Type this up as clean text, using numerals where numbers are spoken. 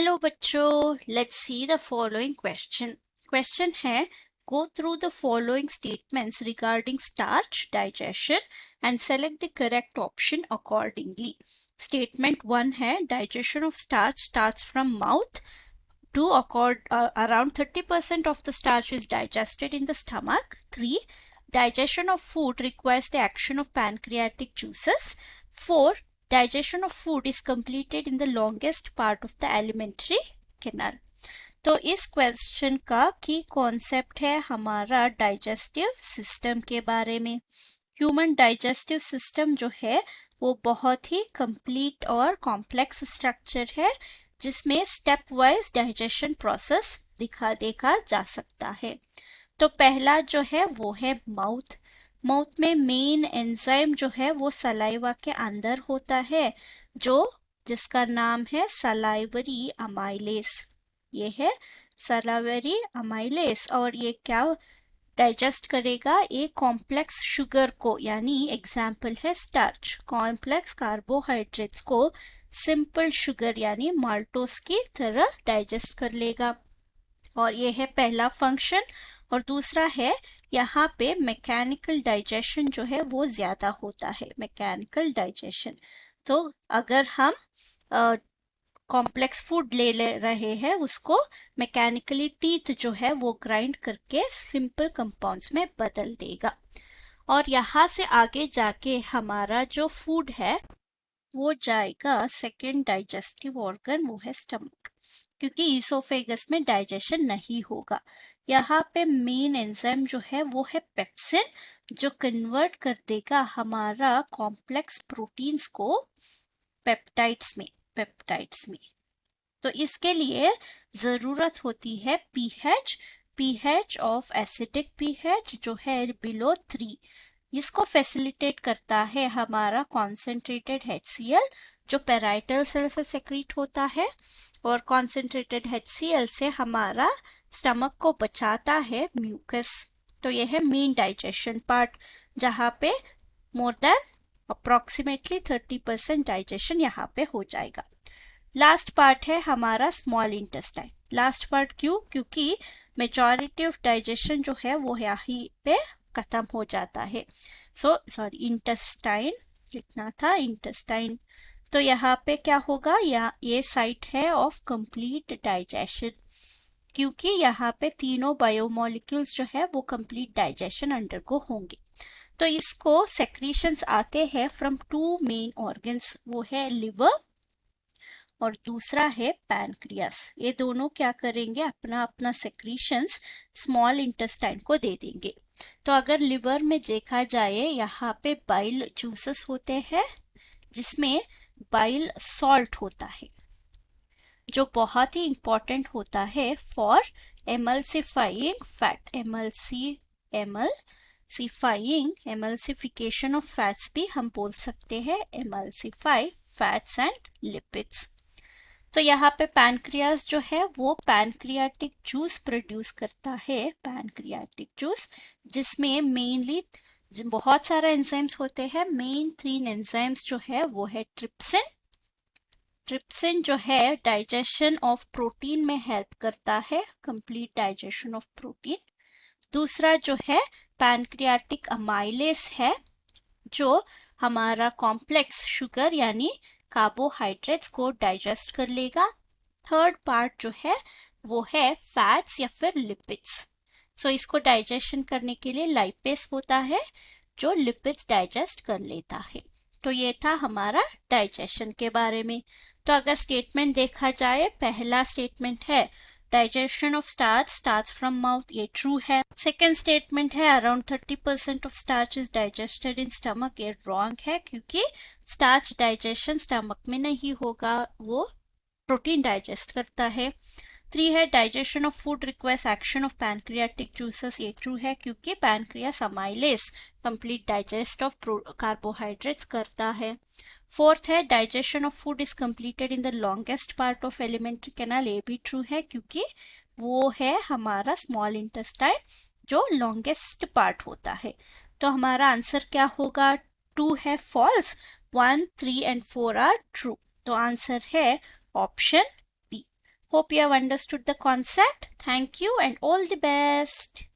Hello बच्चों, let's see the following question है go through the following statements regarding starch digestion and select the correct option accordingly. Statement 1 है digestion of starch starts from mouth. 2 around 30% of the starch is digested in the stomach. 3 digestion of food requires the action of pancreatic juices. 4 digestion of food is completed in the longest part of the alimentary canal. तो इस question का की concept है हमारा digestive system के बारे में। Human digestive system जो है वो बहुत ही कंप्लीट और कॉम्प्लेक्स स्ट्रक्चर है जिसमें स्टेप वाइज डाइजेशन प्रोसेस देखा जा सकता है। तो पहला जो है वो है माउथ। माउथ में मेन एंजाइम जो है वो सलाइवा के अंदर होता है जिसका नाम है सलाइवरी अमाइलेस। ये है सलाइवरी अमाइलेस और ये क्या डाइजेस्ट करेगा, एक कॉम्प्लेक्स शुगर को, यानी एग्जाम्पल है स्टार्च, कॉम्प्लेक्स कार्बोहाइड्रेट्स को सिंपल शुगर यानी माल्टोस की तरह डाइजेस्ट कर लेगा। और ये है पहला फंक्शन। और दूसरा है यहाँ पे मैकेनिकल डाइजेशन जो है वो ज्यादा होता है, मैकेनिकल डाइजेशन। तो अगर हम कॉम्प्लेक्स फूड ले रहे हैं उसको मैकेनिकली टीथ जो है वो ग्राइंड करके सिंपल कंपाउंड्स में बदल देगा। और यहाँ से आगे जाके हमारा जो फूड है वो जाएगा सेकेंड डाइजेस्टिव ऑर्गन, वो है स्टमक, क्योंकि ईसोफेगस में डाइजेशन नहीं होगा। यहाँ पे मेन एंजाइम जो है वो है पेप्सिन, जो कन्वर्ट कर देगा हमारा कॉम्प्लेक्स प्रोटीन्स को पेप्टाइड्स में। तो इसके लिए जरूरत होती है पीएच ऑफ एसिडिक पीएच जो है बिलो 3। इसको फैसिलिटेट करता है हमारा कॉन्सेंट्रेटेड HCl जो पेराइटल सेल से सेक्रीट होता है, और कॉन्सेंट्रेटेड HCl से हमारा स्टमक को बचाता है म्यूकस। तो यह है मेन डाइजेशन पार्ट जहाँ पे मोर देन अप्रोक्सीमेटली 30% डाइजेशन यहाँ पे हो जाएगा। लास्ट पार्ट है हमारा स्मॉल इंटेस्टाइन। लास्ट पार्ट क्योंकि मेजॉरिटी ऑफ डाइजेशन जो है वो यहीं पे खत्म हो जाता है। इंटेस्टाइन लिखना था, इंटेस्टाइन। तो यहाँ पे क्या होगा, ये साइट है ऑफ कंप्लीट डाइजेशन, क्योंकि यहाँ पे तीनों बायोमोलिक्यूल्स जो है वो कंप्लीट डाइजेशन अंडरगो होंगे। तो इसको सेक्रीशंस आते हैं फ्रॉम 2 मेन ऑर्गन्स, वो है लिवर और दूसरा है पैनक्रियास। ये दोनों क्या करेंगे, अपना अपना सेक्रीशंस स्मॉल इंटेस्टाइन को दे देंगे। तो अगर लिवर में देखा जाए यहाँ पे बाइल जूसेस होते हैं जिसमें बाइल सॉल्ट होता है जो बहुत ही इंपॉर्टेंट होता है for emulsifying fat. Emulsification of fats भी हम बोल सकते हैं, एमल्सिफाई फैट्स एंड लिपिड्स। तो यहाँ पे पैनक्रियास जो है वो पैनक्रियाटिक जूस प्रोड्यूस करता है, पैनक्रियाटिक जूस, जिसमें मेनली बहुत सारा एंजाइम्स होते हैं। मेन 3 एंजाइम्स जो है वो है ट्रिप्सिन जो है डाइजेशन ऑफ प्रोटीन में हेल्प करता है, कंप्लीट डाइजेशन ऑफ प्रोटीन। दूसरा जो है पैनक्रियाटिक अमाइलेस है जो हमारा कॉम्प्लेक्स शुगर यानी कार्बोहाइड्रेट्स को डाइजेस्ट कर लेगा। थर्ड पार्ट जो है वो है फैट्स या फिर लिपिड्स। इसको डाइजेशन करने के लिए लाइपेस होता है जो लिपिड्स डाइजेस्ट कर लेता है। तो ये था हमारा डाइजेशन के बारे में। तो अगर स्टेटमेंट देखा जाए, पहला स्टेटमेंट है digestion of starch starts from mouth, ये ट्रू है। सेकेंड स्टेटमेंट है around 30% of starch is digested in stomach, ये रॉन्ग है, क्योंकि स्टार्च डाइजेशन स्टमक में नहीं होगा, वो प्रोटीन डाइजेस्ट करता है। 3 है digestion of food requires action of pancreatic juices, ये ट्रू है, क्योंकि pancreas amylase complete digest of carbohydrates करता है। 4th है digestion of food is completed in the longest part of alimentary canal, ये भी ट्रू है, क्योंकि वो है हमारा स्मॉल इंटेस्टाइन जो लॉन्गेस्ट पार्ट होता है। तो हमारा आंसर क्या होगा, 2 है फॉल्स, 1, 3 एंड 4 आर ट्रू। तो आंसर है option B. Hope you have understood the concept. Thank you and all the best.